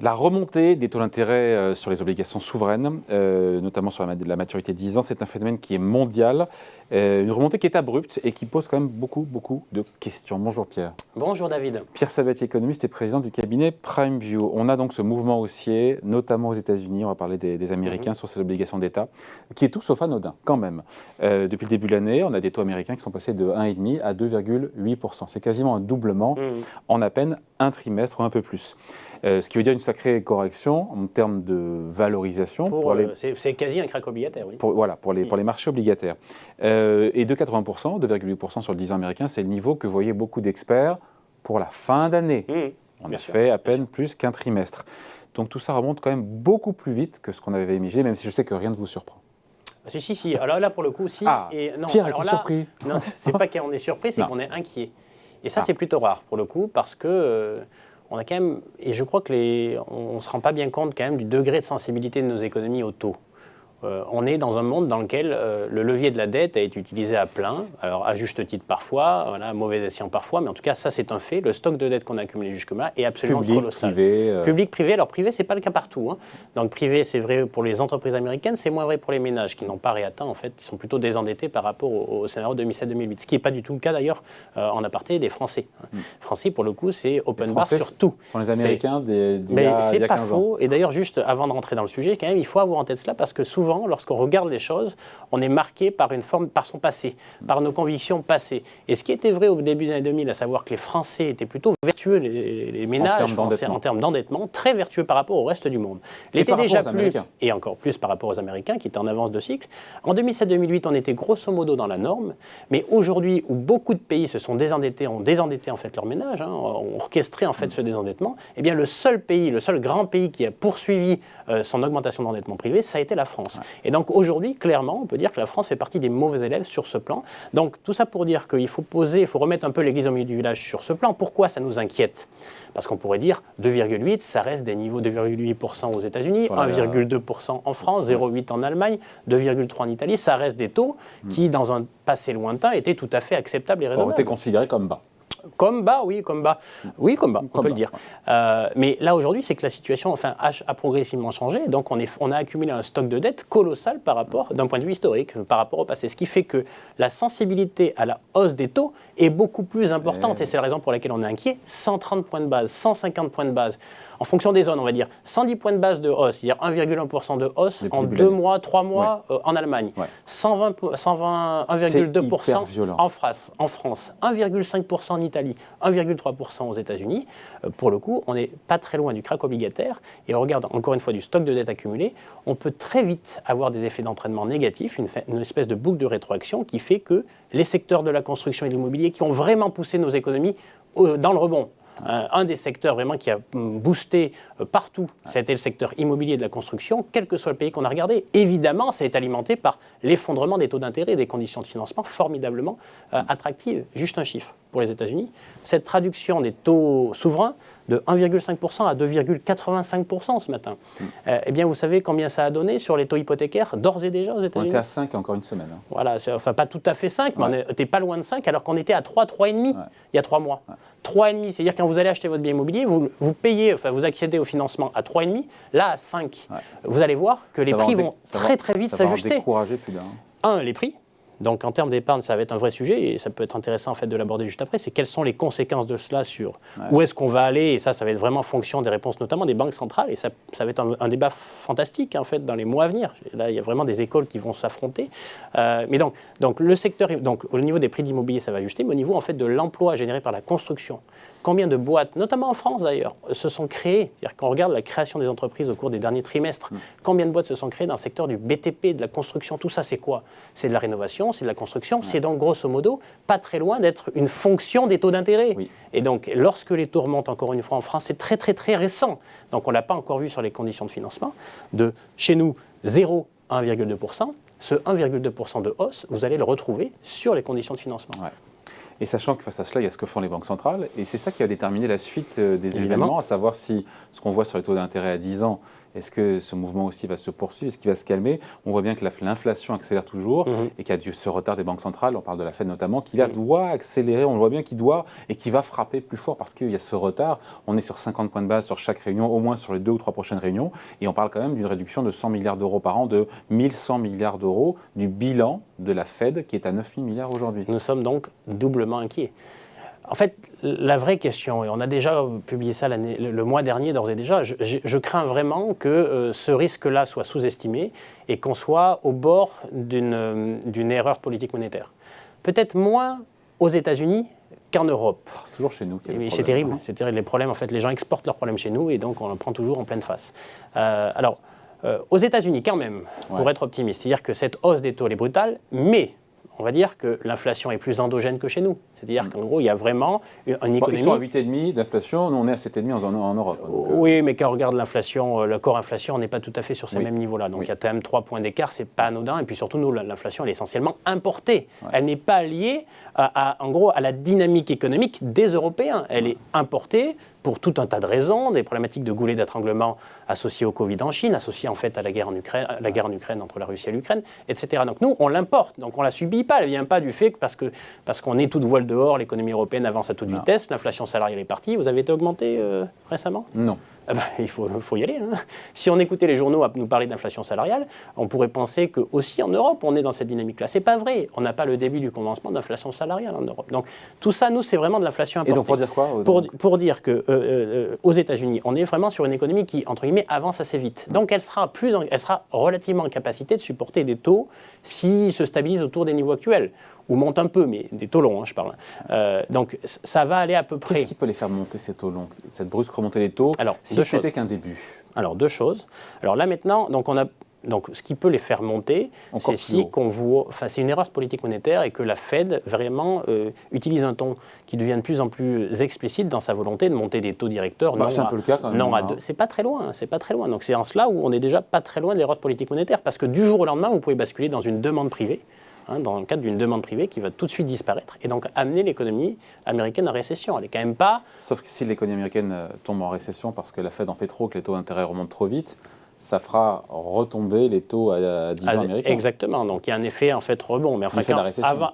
La remontée des taux d'intérêt sur les obligations souveraines, notamment sur la maturité de 10 ans, c'est un phénomène qui est mondial. Une remontée qui est abrupte et qui pose quand même beaucoup de questions. Bonjour Pierre. Bonjour David. Pierre Sabatier, économiste et président du cabinet PrimeView. On a donc ce mouvement haussier, notamment aux États-Unis, on va parler des Américains sur ces obligations d'État, qui est tout sauf anodin quand même. Depuis le début de l'année, on a des taux américains qui sont passés de 1,5 à 2,8%. C'est quasiment un doublement en à peine un trimestre ou un peu plus. Ce qui veut dire une sacrée correction en termes de valorisation. C'est quasi un crack obligataire, oui. Pour les marchés obligataires. Et de 80%, 2,8% sur le 10 ans américain, c'est le niveau que voyaient beaucoup d'experts pour la fin d'année. On a fait à peine plus qu'un trimestre. Donc tout ça remonte quand même beaucoup plus vite que ce qu'on avait imaginé, même si je sais que rien ne vous surprend. Si. Alors là, pour le coup, si. Non, Pierre est surpris. Non, c'est pas qu'on est surpris, c'est qu'on est inquiet. Et ça, c'est plutôt rare, pour le coup, parce que... on a quand même, et je crois que on ne se rend pas bien compte quand même du degré de sensibilité de nos économies au taux. On est dans un monde dans lequel le levier de la dette a été utilisé à plein, alors à juste titre parfois, voilà, mauvais escient parfois, mais en tout cas ça c'est un fait. Le stock de dette qu'on a accumulé jusque-là est absolument colossal. Public, privé, alors privé c'est pas le cas partout. Donc privé c'est vrai pour les entreprises américaines, c'est moins vrai pour les ménages qui n'ont pas réatteint en fait, ils sont plutôt désendettés par rapport au scénario 2007-2008, ce qui n'est pas du tout le cas d'ailleurs en aparté des Français. Français pour le coup c'est open bar sur tout. Ce sont les Américains d'il y a 15 ans. Mais c'est pas faux, et d'ailleurs juste avant de rentrer dans le sujet, quand même il faut avoir en tête cela parce que souvent lorsqu'on regarde les choses, on est marqué par son passé, par nos convictions passées. Et ce qui était vrai au début des années 2000, à savoir que les Français étaient plutôt vertueux, les ménages français en termes d'endettement, très vertueux par rapport au reste du monde. L'été déjà plus, et encore plus par rapport aux Américains qui étaient en avance de cycle. En 2007-2008, on était grosso modo dans la norme, mais aujourd'hui où beaucoup de pays se sont désendettés, ont désendetté en fait leurs ménages, ont orchestré en fait ce désendettement, eh bien le seul grand pays qui a poursuivi son augmentation d'endettement privé, ça a été la France. Et donc aujourd'hui, clairement, on peut dire que la France fait partie des mauvais élèves sur ce plan. Donc tout ça pour dire qu'il faut remettre un peu l'église au milieu du village sur ce plan. Pourquoi ça nous inquiète ? Parce qu'on pourrait dire 2,8, ça reste des niveaux de 2,8% aux États-Unis, 1,2% en France, 0,8 en Allemagne, 2,3 en Italie. Ça reste des taux qui, dans un passé lointain, étaient tout à fait acceptables et raisonnables. Ont été considérés comme bas. Comme bas, on peut le dire. Mais là, aujourd'hui, c'est que la situation a progressivement changé. Donc, on a accumulé un stock de dette colossal d'un point de vue historique, par rapport au passé. Ce qui fait que la sensibilité à la hausse des taux est beaucoup plus importante. Et c'est la raison pour laquelle on est inquiet. 130 points de base, 150 points de base. En fonction des zones, on va dire 110 points de base de hausse, c'est-à-dire 1,1% de hausse en 2 mois, 3 mois en Allemagne. 1,2% en France, 1,5% en Italie, 1,3% aux États-Unis. Pour le coup, on n'est pas très loin du crack obligataire. Et on regarde encore une fois du stock de dette accumulé. On peut très vite avoir des effets d'entraînement négatifs, une espèce de boucle de rétroaction qui fait que les secteurs de la construction et de l'immobilier qui ont vraiment poussé nos économies dans le rebond. Un des secteurs vraiment qui a boosté partout, ça a été le secteur immobilier de la construction, quel que soit le pays qu'on a regardé. Évidemment, ça est alimenté par l'effondrement des taux d'intérêt et des conditions de financement formidablement attractives. Juste un chiffre pour les États-Unis. Cette traduction des taux souverains de 1,5% à 2,85% ce matin. Eh bien, vous savez combien ça a donné sur les taux hypothécaires d'ores et déjà aux États-Unis ? On était à 5 il y a encore une semaine. Voilà, pas tout à fait 5, mais on n'était pas loin de 5, alors qu'on était à 3, 3,5 il y a 3 mois. 3,5, c'est-à-dire quand vous allez acheter votre bien immobilier, vous payez, vous accédez au financement à 3,5, là à 5. Vous allez voir que les prix vont très très vite s'ajuster. Ça va en décourager plus d'un. Les prix. Donc en termes d'épargne, ça va être un vrai sujet et ça peut être intéressant en fait de l'aborder juste après. C'est quelles sont les conséquences de cela sur où est-ce qu'on va aller, et ça va être vraiment en fonction des réponses notamment des banques centrales, et ça va être un débat fantastique en fait dans les mois à venir. Là, il y a vraiment des écoles qui vont s'affronter. Mais donc le secteur, donc au niveau des prix d'immobilier, ça va ajuster, mais au niveau en fait de l'emploi généré par la construction, combien de boîtes, notamment en France d'ailleurs, se sont créées. C'est-à-dire quand on regarde la création des entreprises au cours des derniers trimestres, combien de boîtes se sont créées dans le secteur du BTP, de la construction, tout ça c'est quoi ? C'est de la rénovation, c'est de la construction, c'est donc grosso modo pas très loin d'être une fonction des taux d'intérêt. Et donc lorsque les taux remontent encore une fois en France, c'est très très très récent. Donc on ne l'a pas encore vu sur les conditions de financement. De chez nous, 0 à 1,2%, ce 1,2% de hausse, vous allez le retrouver sur les conditions de financement. Et sachant que face à cela, il y a ce que font les banques centrales, et c'est ça qui a déterminé la suite des événements, à savoir si ce qu'on voit sur les taux d'intérêt à 10 ans Est-ce que ce mouvement aussi va se poursuivre? Est-ce qu'il va se calmer? On voit bien que l'inflation accélère toujours et qu'il y a ce retard des banques centrales, on parle de la Fed notamment, qui là doit accélérer, on le voit bien qu'il doit et qui va frapper plus fort parce qu'il y a ce retard. On est sur 50 points de base sur chaque réunion, au moins sur les 2 ou 3 prochaines réunions, et on parle quand même d'une réduction de 100 milliards d'euros par an, de 1100 milliards d'euros du bilan de la Fed qui est à 9 000 milliards aujourd'hui. Nous sommes donc doublement inquiets. En fait, la vraie question, et on a déjà publié ça le mois dernier d'ores et déjà, je crains vraiment que ce risque-là soit sous-estimé et qu'on soit au bord d'une erreur politique monétaire. Peut-être moins aux États-Unis qu'en Europe. C'est toujours chez nous. C'est terrible, c'est terrible. Les problèmes, en fait, les gens exportent leurs problèmes chez nous et donc on en prend toujours en pleine face. Aux États-Unis, quand même, pour être optimiste, c'est-à-dire que cette hausse des taux elle est brutale, mais on va dire que l'inflation est plus endogène que chez nous. C'est-à-dire qu'en gros, il y a vraiment une économie... Ils sont à 8,5 d'inflation, nous on est à 7,5 en Europe. Donc, oui, mais quand on regarde l'inflation, le corps inflation, on n'est pas tout à fait sur ces mêmes niveaux-là. Donc il y a quand même 3 points d'écart, c'est pas anodin. Et puis surtout, nous, l'inflation, elle est essentiellement importée. Elle n'est pas liée, en gros, à la dynamique économique des Européens. Elle est importée pour tout un tas de raisons, des problématiques de goulets d'étranglement associées au Covid en Chine, associées en fait à la guerre en Ukraine, entre la Russie et l'Ukraine, etc. Donc nous, on l'importe, donc on ne la subit pas, elle ne vient pas du fait que parce qu'on est toute voile dehors, l'économie européenne avance à toute vitesse, l'inflation salariale est partie. Vous avez été augmenté récemment? Non. Il faut y aller. Hein. Si on écoutait les journaux à nous parler d'inflation salariale, on pourrait penser qu'aussi en Europe, on est dans cette dynamique-là. Ce n'est pas vrai. On n'a pas le début du commencement d'inflation salariale en Europe. Donc tout ça, nous, c'est vraiment de l'inflation importée. Et donc pour dire quoi? Pour dire qu'aux États-Unis, on est vraiment sur une économie qui, entre guillemets, avance assez vite. Donc elle sera relativement en capacité de supporter des taux s'ils se stabilisent autour des niveaux actuels. Ou monte un peu, mais des taux longs, je parle. Donc ça va aller à peu près. Qu'est-ce qui peut les faire monter, ces taux longs, cette brusque remontée des taux, si c'était qu'un début? Alors, 2 choses. Alors là, maintenant, donc ce qui peut les faire monter, c'est c'est une erreur politique monétaire et que la Fed vraiment utilise un ton qui devient de plus en plus explicite dans sa volonté de monter des taux directeurs. C'est un peu le cas quand même. Non, à 2. C'est pas très loin, c'est pas très loin. Donc c'est en cela où on est déjà pas très loin de l'erreur politique monétaire parce que du jour au lendemain, vous pouvez basculer dans une demande privée. Dans le cadre d'une demande privée qui va tout de suite disparaître et donc amener l'économie américaine en récession. Elle n'est quand même pas... Sauf que si l'économie américaine tombe en récession parce que la Fed en fait trop, que les taux d'intérêt remontent trop vite, ça fera retomber les taux à 10 ans américains. Exactement. Donc il y a un effet en fait rebond. Mais enfin,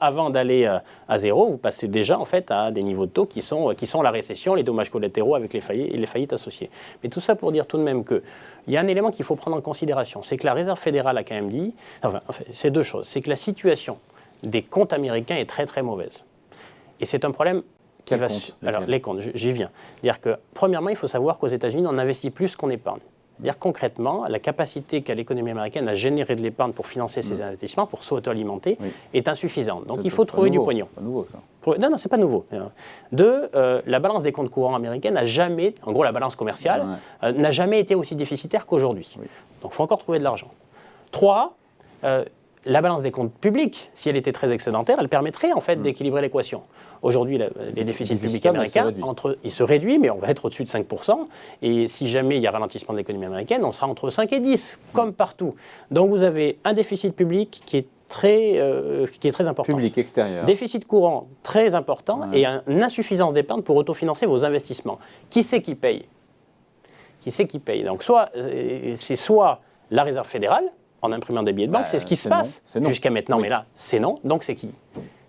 avant d'aller à zéro, vous passez déjà en fait à des niveaux de taux qui sont la récession, les dommages collatéraux avec les faillites associées. Mais tout ça pour dire tout de même qu'il y a un élément qu'il faut prendre en considération, c'est que la Réserve fédérale a quand même dit, c'est 2 choses, c'est que la situation des comptes américains est très très mauvaise. Et c'est un problème qui va... Alors les comptes, j'y viens. C'est-à-dire que premièrement, il faut savoir qu'aux États-Unis, on investit plus qu'on épargne. C'est-à-dire concrètement, la capacité qu'a l'économie américaine à générer de l'épargne pour financer ses investissements, pour s'auto-alimenter, est insuffisante. Donc il faut trouver du pognon. C'est pas nouveau, ça. Non, c'est pas nouveau. 2, la balance des comptes courants américains n'a jamais, en gros la balance commerciale, n'a jamais été aussi déficitaire qu'aujourd'hui. Donc il faut encore trouver de l'argent. 3, la balance des comptes publics, si elle était très excédentaire, elle permettrait en fait d'équilibrer l'équation. Aujourd'hui, les déficits publics américains, ils se réduisent, mais on va être au-dessus de 5%. Et si jamais il y a ralentissement de l'économie américaine, on sera entre 5 et 10, comme partout. Donc vous avez un déficit public qui est très important. Public extérieur. Déficit courant très important et une insuffisance d'épargne pour autofinancer vos investissements. Qui c'est qui paye? Donc c'est soit la Réserve fédérale, en imprimant des billets de banque, c'est ce qui se passe jusqu'à maintenant, mais là, c'est non. Donc c'est qui?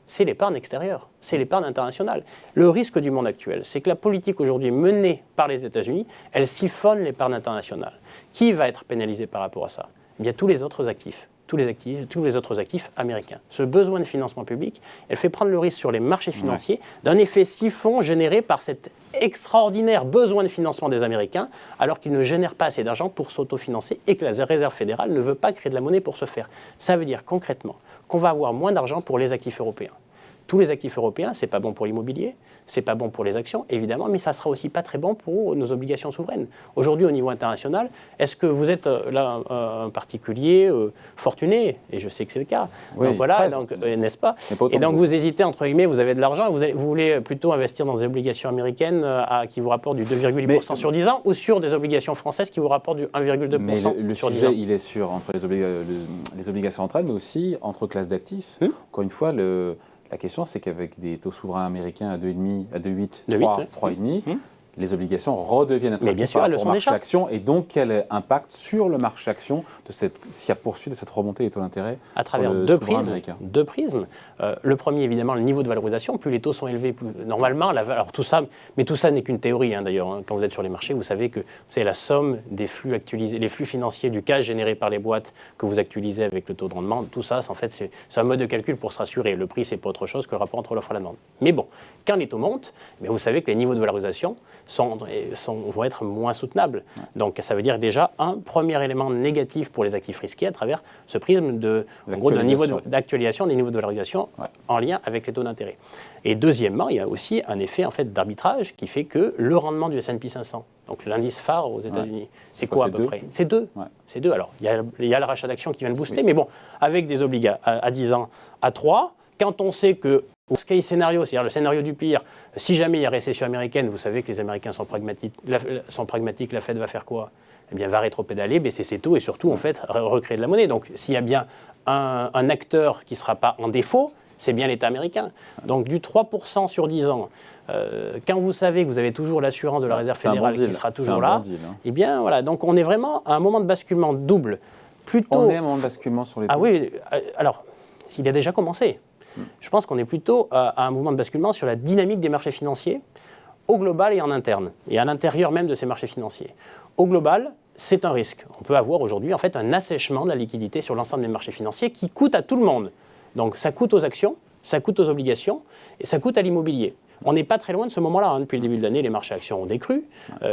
C'est l'épargne extérieure, c'est l'épargne internationale. Le risque du monde actuel, c'est que la politique aujourd'hui menée par les États-Unis, elle siphonne l'épargne internationale. Qui va être pénalisé par rapport à ça? Eh bien, tous les autres actifs. Tous les autres actifs américains. Ce besoin de financement public, elle fait prendre le risque sur les marchés financiers d'un effet siphon généré par cet extraordinaire besoin de financement des Américains, alors qu'ils ne génèrent pas assez d'argent pour s'autofinancer et que la Réserve fédérale ne veut pas créer de la monnaie pour ce faire. Ça veut dire concrètement qu'on va avoir moins d'argent pour les actifs européens. Tous les actifs européens, ce n'est pas bon pour l'immobilier, ce n'est pas bon pour les actions, évidemment, mais ça ne sera aussi pas très bon pour nos obligations souveraines. Aujourd'hui, au niveau international, est-ce que vous êtes là un particulier fortuné? Et je sais que c'est le cas. Oui, donc voilà, n'est-ce pas? Et donc vous hésitez, entre guillemets, vous avez de l'argent, vous voulez plutôt investir dans des obligations américaines qui vous rapportent du 2,8% sur 10 ans ou sur des obligations françaises qui vous rapportent du 1,2% le sur 10 sujet, ans. il est sur entre les obligations entre elles, mais aussi entre classes d'actifs. Encore une fois, la question, c'est qu'avec des taux souverains américains à 2,5, à 2,8, 3,5, les obligations redeviennent attractives bien sûr, par elles le rapport au sont marché déjà. action, et donc quel impact sur le marché action s'il y a poursuite de cette remontée des taux d'intérêt à travers sur le deux souverain prismes. américain? Deux prismes. Le premier, évidemment, le niveau de valorisation. Plus les taux sont élevés, plus normalement, alors tout ça, mais tout ça n'est qu'une théorie d'ailleurs. Quand vous êtes sur les marchés, vous savez que c'est la somme des flux actualisés, les flux financiers du cash généré par les boîtes que vous actualisez avec le taux de rendement. Tout ça, en fait, c'est un mode de calcul pour se rassurer. Le prix, c'est pas autre chose que le rapport entre l'offre et la demande. Mais bon, quand les taux montent, vous savez que les niveaux de valorisation vont être moins soutenables. Ouais. Donc ça veut dire déjà un premier élément négatif pour les actifs risqués à travers ce prisme d'un niveau d'actualisation des niveaux de valorisation en lien avec les taux d'intérêt. Et deuxièmement, il y a aussi un effet en fait d'arbitrage qui fait que le rendement du S&P 500, donc l'indice phare aux États-Unis, c'est quoi à peu près? C'est 2. Ouais. C'est 2. Alors, il y a le rachat d'actions qui vient de booster, mais bon, avec des obligations à 10 ans à 3, quand on sait que worst case scénario, c'est-à-dire le scénario du pire, si jamais il y a récession américaine, vous savez que les Américains sont pragmatiques, la Fed va faire quoi? Eh bien, va rétropédaler, baisser ses taux et surtout, en fait, recréer de la monnaie. Donc, s'il y a bien un acteur qui ne sera pas en défaut, c'est bien l'État américain. Donc, du 3% sur 10 ans, quand vous savez que vous avez toujours l'assurance de la Réserve fédérale qui sera toujours là, eh bien, voilà. Donc, on est vraiment à un moment de basculement double. Plutôt... On est à un moment de basculement sur les taux. Ah oui, alors, s'il a déjà commencé. Je pense qu'on est plutôt à un mouvement de basculement sur la dynamique des marchés financiers, au global et en interne, et à l'intérieur même de ces marchés financiers. Au global, c'est un risque. On peut avoir aujourd'hui en fait un assèchement de la liquidité sur l'ensemble des marchés financiers qui coûte à tout le monde. Donc ça coûte aux actions, ça coûte aux obligations et ça coûte à l'immobilier. On n'est pas très loin de ce moment-là. Depuis le début de l'année, les marchés actions ont décru,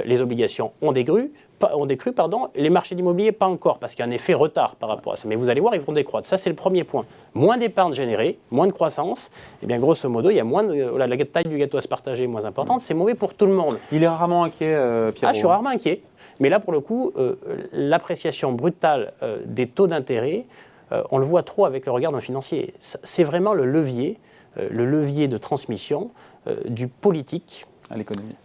les obligations ont décru, les marchés d'immobilier pas encore, parce qu'il y a un effet retard par rapport à ça. Mais vous allez voir, ils vont décroître. Ça, c'est le premier point. Moins d'épargne générée, moins de croissance, et bien grosso modo, il y a moins la taille du gâteau à se partager est moins importante. C'est mauvais pour tout le monde. Il est rarement inquiet, Pierrot. Je suis rarement inquiet. Mais là, pour le coup, l'appréciation brutale des taux d'intérêt, on le voit trop avec le regard d'un financier. C'est vraiment le levier de transmission du politique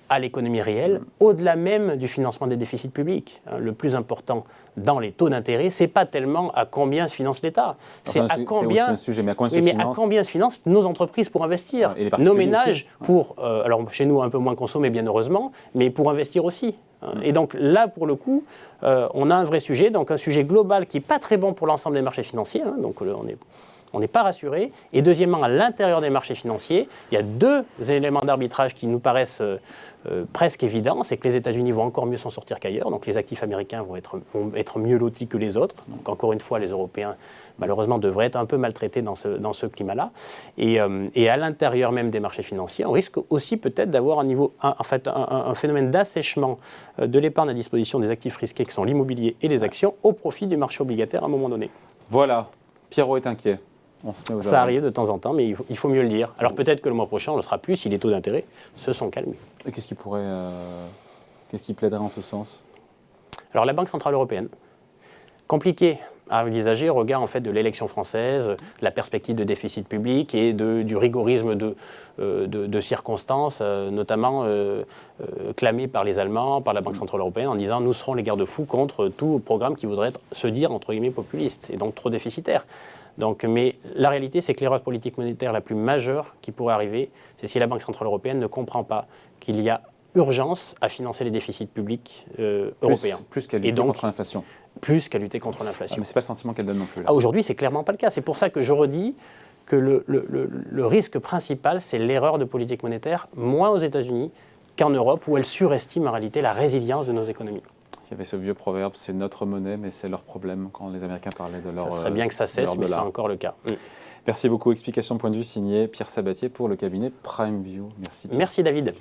à l'économie réelle, au-delà même du financement des déficits publics. Le plus important dans les taux d'intérêt, c'est pas tellement à combien se finance l'État, c'est à combien se financent nos entreprises pour investir, nos ménages pour, alors chez nous un peu moins consommer bien heureusement, mais pour investir aussi. Et donc là, pour le coup, on a un vrai sujet, donc un sujet global qui n'est pas très bon pour l'ensemble des marchés financiers, donc on n'est pas rassuré. Et deuxièmement, à l'intérieur des marchés financiers, il y a deux éléments d'arbitrage qui nous paraissent presque évidents. C'est que les États-Unis vont encore mieux s'en sortir qu'ailleurs. Donc les actifs américains vont être mieux lotis que les autres. Donc encore une fois, les Européens, malheureusement, devraient être un peu maltraités dans ce climat-là. Et à l'intérieur même des marchés financiers, on risque aussi peut-être d'avoir un phénomène d'assèchement de l'épargne à disposition des actifs risqués qui sont l'immobilier et les actions au profit du marché obligataire à un moment donné. Voilà, Pierrot est inquiet. Ça arrive de temps en temps, mais il faut mieux le dire. Alors peut-être que le mois prochain, on le sera plus si les taux d'intérêt se sont calmés. Et qu'est-ce qui plaiderait en ce sens? Alors la Banque Centrale Européenne, compliqué à envisager au regard en fait, de l'élection française, la perspective de déficit public et du rigorisme de circonstances, notamment clamé par les Allemands, par la Banque Centrale Européenne, en disant « nous serons les garde-fous contre tout programme qui voudrait se dire, entre guillemets, populiste et donc trop déficitaire ». Mais la réalité, c'est que l'erreur politique monétaire la plus majeure qui pourrait arriver, c'est si la Banque Centrale Européenne ne comprend pas qu'il y a urgence à financer les déficits publics européens. Plus qu'à lutter contre l'inflation. Plus qu'à lutter contre l'inflation. Mais ce n'est pas le sentiment qu'elle donne non plus. Aujourd'hui, ce n'est clairement pas le cas. C'est pour ça que je redis que le risque principal, c'est l'erreur de politique monétaire, moins aux États-Unis qu'en Europe, où elle surestime en réalité la résilience de nos économies. Il y avait ce vieux proverbe, c'est notre monnaie, mais c'est leur problème, quand les Américains parlaient de leur. Ça serait bien que ça cesse, mais c'est encore le cas. Merci beaucoup. Explication de point de vue signé Pierre Sabatier pour le cabinet PrimeView. Merci. Merci David.